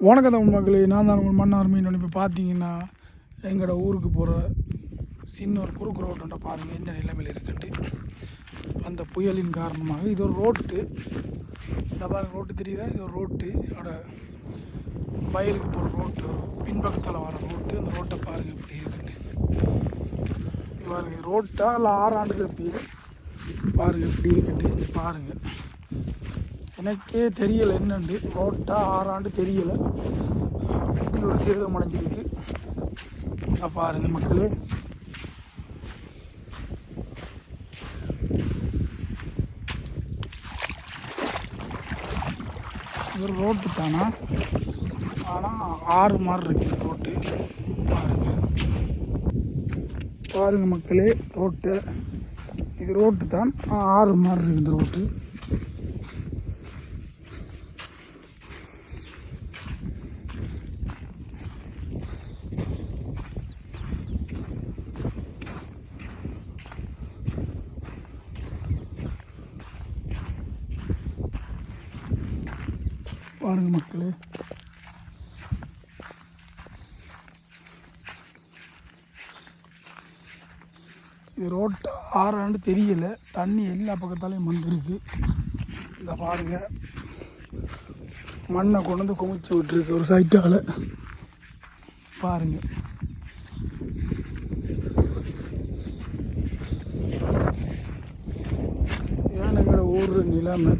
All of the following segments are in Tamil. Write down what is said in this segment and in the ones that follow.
வணக்கம் தமிழ் மக்களே, நான் தான் உங்கள் மன்னார் மீன். இப்போ பார்த்தீங்கன்னா எங்களோட ஊருக்கு போகிற சின்ன ஒரு குறுக்கு ரோட்டை பாருங்கள் என்ன நிலைமையில் இருக்குன்ட்டு. அந்த புயலின் காரணமாக இது ஒரு ரோட்டு, இந்த பாருங்கள் ரோட்டு தெரியுதா, இது ஒரு ரோட்டு, அதோட வயலுக்கு போகிற ரோட்டு, பின்பக்கத்தில் வர ரோட்டு. அந்த ரோட்டை பாருங்கள் எப்படி இருக்குன்னு. பாருங்கள் ரோட்டா இல்லை 6 ஆண்டுகள் பேர் பாருங்கள் எப்படி இருக்குன்ட்டு பாருங்கள். எனக்கே தெரியலை என்னண்டு ரோட்டா 6 ஆண்டு தெரியலை, அப்படி ஒரு சேதம் அடைஞ்சிருக்கு. பாருங்க மக்களே, இது ஒரு ரோட்டு தானா, ஆனால் 6 மாதிரி இருக்குது ரோட்டு. பாருங்க மக்களே, ரோட்டு இது ரோட்டு தான், 6 மாதிரி இருக்குது இந்த ரோட்டு. பாருங்க மக்களே, இது ரோட்டு 6 ஆண்டு தெரியலை, தண்ணி எல்லா பக்கத்தாலையும் வந்துருக்கு. இந்த பாருங்க மண்ணை கொண்டு வந்து குமிச்சு விட்டுருக்கு ஒரு சைட்டால். பாருங்க ஏன் எங்களோட ஊர் நிலைமை.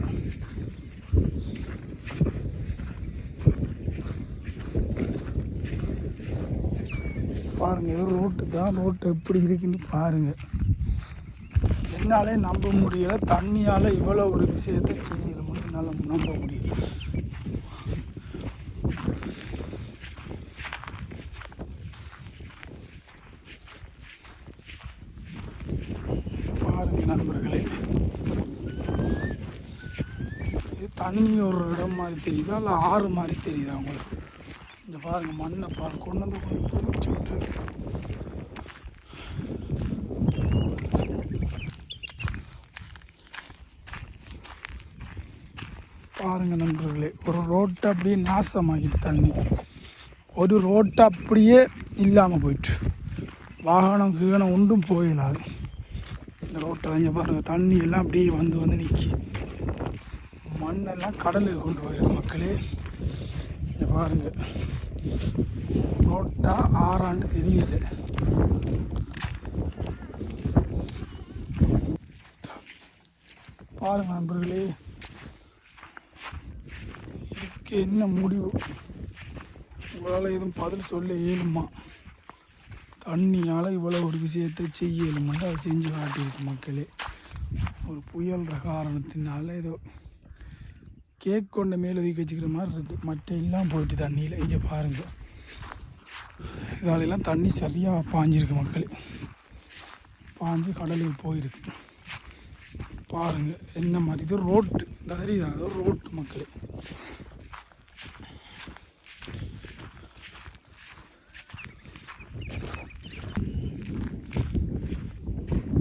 பாருங்க இது ரோட்டு தான், ரோட்டு எப்படி இருக்குன்னு பாருங்க. என்னாலே நம்ப முடியல, தண்ணியால் இவ்வளோ ஒரு விஷயத்தை செய்யணும் என்னால் நம்ப முடியல. பாருங்க நண்பர்களே, இது தண்ணி ஒரு இடம் மாதிரி தெரியுதா இல்லை 6 மாதிரி தெரியுதா உங்களுக்கு? இந்த பாருங்க மண்ணை கொண்டு வந்து குமிச்சு விட்டு. பாருங்க நண்பர்களே, ஒரு ரோட்டை அப்படியே நாசமாகிட்டு தண்ணி, ஒரு ரோட்டை அப்படியே இல்லாமல் போயிட்டு, வாகனம் கீகனம் ஒன்றும் போயிடாது. இந்த ரோட்டை இங்கே பாருங்கள், தண்ணி எல்லாம் அப்படியே வந்து நிற்கி, மண்ணெல்லாம் கடலுக்கு கொண்டு போயிருக்கு மக்களே. இங்கே பாருங்கள் ரோட்டா 6 ஆண்டு தெரியல. பாருங்க நண்பர்களே, இதுக்கு என்ன முடிவு? உங்களால் எதுவும் பதில் சொல்ல இயலுமா? தண்ணியால் இவ்வளோ ஒரு விஷயத்தை செய்ய இயலுமான்னு அதை செஞ்சு காட்டியிருக்கு மக்களே. ஒரு புயல்ற காரணத்தினால ஏதோ கேக் கொண்ட மேலதுக்கி வச்சுக்கிற மாதிரி இருக்குது, மற்ற எல்லாம் போயிட்டு தண்ணியில். இங்கே பாருங்கள், இதாலெல்லாம் தண்ணி சரியாக பாஞ்சிருக்கு மக்களே, பாஞ்சு கடலுக்கு போயிருக்கு. பாருங்கள் என்ன மாதிரி, இது ரோட்டு, இந்த தெரியுதா, அது ஒரு ரோட்டு மக்களே.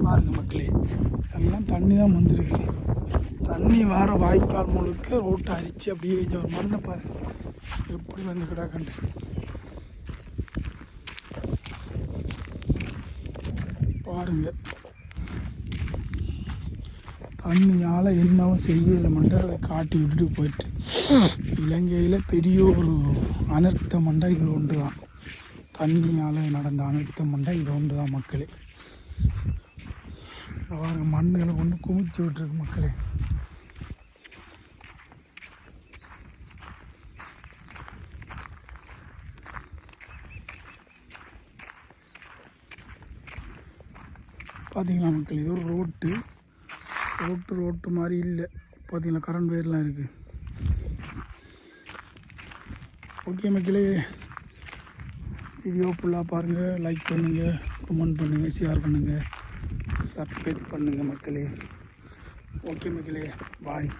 பாருங்கள் மக்களே, எல்லாம் தண்ணி தான் வந்துருக்கு. தண்ணி வர வாய்க்கால் முழுக்க ரோட்டை அரிச்சு அப்படியே ஒரு மண்ணை பாருங்க எப்படி வந்து கிடாக்கண்டு. பாருங்க தண்ணியால் என்னவும் செய்யலை மண்டை காட்டி விட்டுட்டு போயிட்டு. இலங்கையில் பெரிய ஒரு அனர்த்த மண்டை இது ஒன்று தான், தண்ணியால் நடந்த அனர்த்த மண்டை இது ஒன்று தான் மக்களே. பாருங்க மண்ணுகளை கொண்டு குமிச்சு விட்டுருக்கு மக்களே. பார்த்தீங்களா மக்கள், இது ஒரு ரோட்டு மாதிரி இல்லை. பார்த்தீங்களா கரண்ட் வயர்லாம் இருக்குது. ஓகே மக்களே, வீடியோ ஃபுல்லாக பாருங்கள், லைக் பண்ணுங்கள், கமெண்ட் பண்ணுங்கள், ஷேர் பண்ணுங்கள், சப்ஸ்கிரைப் பண்ணுங்கள் மக்களே. ஓகே மக்களே, பாய்.